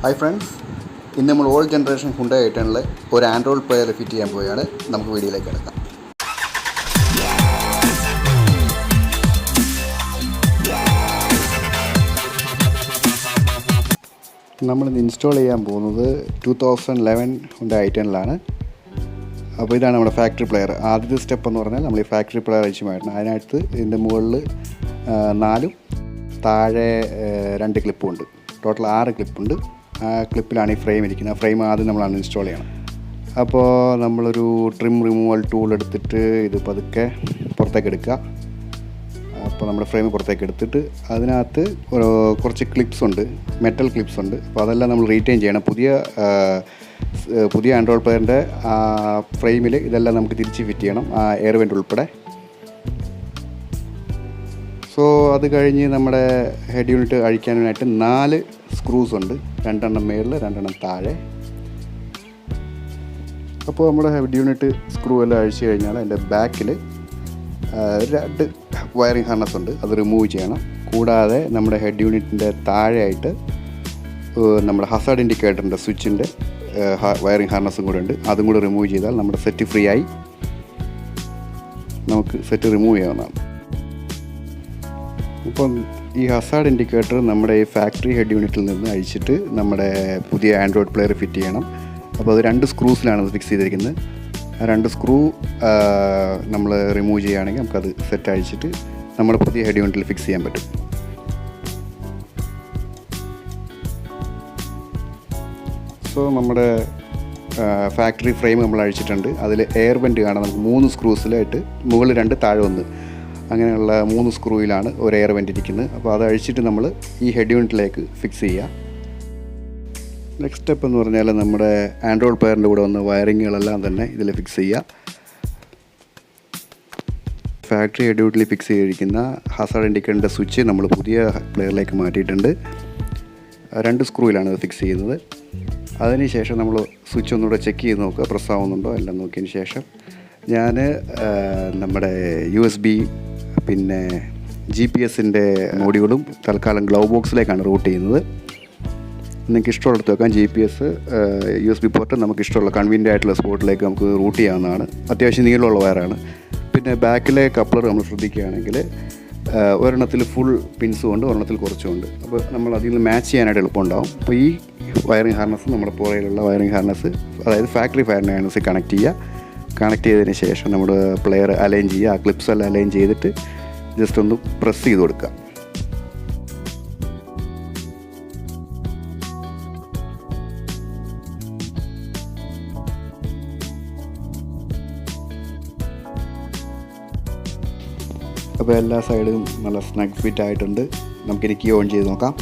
Hi friends, in the old generation Hyundai i10 or Android player fit ചെയ്യാൻ പോയാണ് നമുക്ക് വീഡിയോയിലേക്ക് കിടക്കാം. നമ്മൾ ഇൻസ്റ്റാൾ ചെയ്യാൻ പോകുന്നത് 2011 Hyundai i10 അപ്പോൾ ഇതാണ് നമ്മുടെ ഫാക്ടറി പ്ലെയർ. ആദ്യത്തെ സ്റ്റെപ്പ് എന്ന് പറഞ്ഞാൽ നമ്മൾ ഈ ഫാക്ടറി പ്ലെയർ അഴിച്ചു മാറ്റണം. അതിനകത്ത് ഇതിൻ്റെ മുകളിൽ 4 താഴെ 2 ക്ലിപ്പുണ്ട്. ടോട്ടൽ 6 ക്ലിപ്പുണ്ട്. ആ ക്ലിപ്പിലാണ് ഈ ഫ്രെയിം ഇരിക്കുന്നത്. ആ ഫ്രെയിം ആദ്യം നമ്മൾ അൺഇൻസ്റ്റാൾ ചെയ്യണം. അപ്പോൾ നമ്മളൊരു ട്രിം റിമൂവൽ ടൂൾ എടുത്തിട്ട് ഇത് പതുക്കെ പുറത്തേക്ക് എടുക്കുക. അപ്പോൾ നമ്മുടെ ഫ്രെയിം പുറത്തേക്ക് എടുത്തിട്ട് അതിനകത്ത് കുറച്ച് ക്ലിപ്സ് ഉണ്ട്, മെറ്റൽ ക്ലിപ്സ് ഉണ്ട്. അപ്പോൾ അതെല്ലാം നമ്മൾ റീറ്റെയിൻ ചെയ്യണം. പുതിയ ആൻഡ്രോയിഡ് പ്ലെയറിൻ്റെ ഫ്രെയിമിൽ ഇതെല്ലാം നമുക്ക് തിരിച്ച് ഫിറ്റ് ചെയ്യണം, ആ എയർ വെൻ്റ് ഉൾപ്പെടെ. സോ അത് കഴിഞ്ഞ് നമ്മുടെ ഹെഡ് യൂണിറ്റ് അഴിക്കാനായിട്ട് 4 സ്ക്രൂസ് ഉണ്ട്. 2 മേളിൽ 2 താഴെ. അപ്പോൾ നമ്മുടെ ഹെഡ് യൂണിറ്റ് സ്ക്രൂ എല്ലാം അഴിച്ചു കഴിഞ്ഞാൽ അതിൻ്റെ ബാക്കിൽ 2 വയറിംഗ് ഹാർനസ് ഉണ്ട്, അത് റിമൂവ് ചെയ്യണം. കൂടാതെ നമ്മുടെ ഹെഡ് യൂണിറ്റിൻ്റെ താഴെയായിട്ട് നമ്മുടെ ഹസാർഡ് ഇൻഡിക്കേറ്ററിൻ്റെ സ്വിച്ചിൻ്റെ വയറിംഗ് ഹാർനസും കൂടെ ഉണ്ട്. അതും കൂടെ റിമൂവ് ചെയ്താൽ നമ്മുടെ സെറ്റ് ഫ്രീ ആയി നമുക്ക് സെറ്റ് റിമൂവ് ചെയ്യാവുന്നതാണ്. ഇപ്പം ഈ ഹസാർഡ് ഇൻഡിക്കേറ്റർ നമ്മുടെ ഈ ഫാക്ടറി ഹെഡ് യൂണിറ്റിൽ നിന്ന് അഴിച്ചിട്ട് നമ്മുടെ പുതിയ ആൻഡ്രോയിഡ് പ്ലെയർ ഫിറ്റ് ചെയ്യണം. അപ്പോൾ അത് 2 സ്ക്രൂസിലാണ് അത് ഫിക്സ് ചെയ്തിരിക്കുന്നത്. ആ 2 സ്ക്രൂ നമ്മൾ റിമൂവ് ചെയ്യുകയാണെങ്കിൽ നമുക്കത് സെറ്റ് അഴിച്ചിട്ട് നമ്മുടെ പുതിയ ഹെഡ് യൂണിറ്റിൽ ഫിക്സ് ചെയ്യാൻ പറ്റും. സോ നമ്മുടെ ഫാക്ടറി ഫ്രെയിം നമ്മൾ അഴിച്ചിട്ടുണ്ട്. അതിൽ എയർ വെൻ്റ് കാണാം. നമുക്ക് 3 സ്ക്രൂസിലായിട്ട് മുകളിൽ 2 താഴെ 1 അങ്ങനെയുള്ള 3 സ്ക്രൂയിലാണ് ഒരു എയർ വെൻ്റ് ഇരിക്കുന്നത്. അപ്പോൾ അത് അഴിച്ചിട്ട് നമ്മൾ ഈ ഹെഡ് യൂണിറ്റിലേക്ക് ഫിക്സ് ചെയ്യുക. നെക്സ്റ്റ് സ്റ്റെപ്പ് എന്ന് പറഞ്ഞാൽ നമ്മുടെ ആൻഡ്രോയിഡ് പ്ലെയറിൻ്റെ കൂടെ വന്ന വയറിങ്ങുകളെല്ലാം തന്നെ ഇതിൽ ഫിക്സ് ചെയ്യുക. ഫാക്ടറി ഹെഡ് യൂണിറ്റിൽ ഫിക്സ് ചെയ്തിരിക്കുന്ന ഹസാർഡ് ഇൻഡിക്കേറ്ററിൻ്റെ സ്വിച്ച് നമ്മൾ പുതിയ പ്ലെയറിലേക്ക് മാറ്റിയിട്ടുണ്ട്. 2 സ്ക്രൂയിലാണ് അത് ഫിക്സ് ചെയ്യുന്നത്. അതിനുശേഷം നമ്മൾ സ്വിച്ച് ഒന്നുകൂടെ ചെക്ക് ചെയ്ത് നോക്കുക, പ്രസ് ആവുന്നുണ്ടോ എല്ലാം നോക്കിയതിന് ശേഷം ഞാൻ നമ്മുടെ USB പിന്നെ GPS-ൻ്റെ മോഡ്യൂളും തൽക്കാലം ഗ്ലൗ ബോക്സിലേക്കാണ് റൂട്ട് ചെയ്യുന്നത്. നിങ്ങൾക്ക് ഇഷ്ടമുള്ളടത്ത് വെക്കാം. GPS USB പോർട്ട് നമുക്ക് ഇഷ്ടമുള്ള കൺവീനിയൻ്റ് ആയിട്ടുള്ള സ്പോട്ടിലേക്ക് നമുക്ക് റൂട്ട് ചെയ്യാവുന്നതാണ്. അത്യാവശ്യം നീളമുള്ള വയറാണ്. പിന്നെ ബാക്കിലെ കപ്ലർ നമ്മൾ ശ്രദ്ധിക്കുകയാണെങ്കിൽ ഒരെണ്ണത്തിൽ ഫുൾ പിൻസും ഉണ്ട്, ഒരെണ്ണത്തിൽ കുറച്ചുമുണ്ട്. അപ്പോൾ നമ്മൾ അതിൽ നിന്ന് മാച്ച് ചെയ്യാനായിട്ട് എളുപ്പമുണ്ടാകും. അപ്പോൾ ഈ വയറിംഗ് ഹാർനസ് നമ്മുടെ പുറയിലുള്ള വയറിംഗ് ഹാർനസ്, അതായത് ഫാക്ടറി വയറിംഗ് ഹാർനസ് കണക്ട് ചെയ്തതിന് ശേഷം നമ്മൾ പ്ലെയർ അലൈൻ ചെയ്യുക. ആ ക്ലിപ്സ് എല്ലാം അലൈൻ ചെയ്തിട്ട് ജസ്റ്റ് ഒന്ന് പ്രസ് ചെയ്ത് കൊടുക്കുക. അപ്പോൾ എല്ലാ സൈഡും നല്ല സ്നഗ് ഫിറ്റ് ആയിട്ടുണ്ട്. നമുക്കിനി കീ ഓൺ ചെയ്ത് നോക്കാം.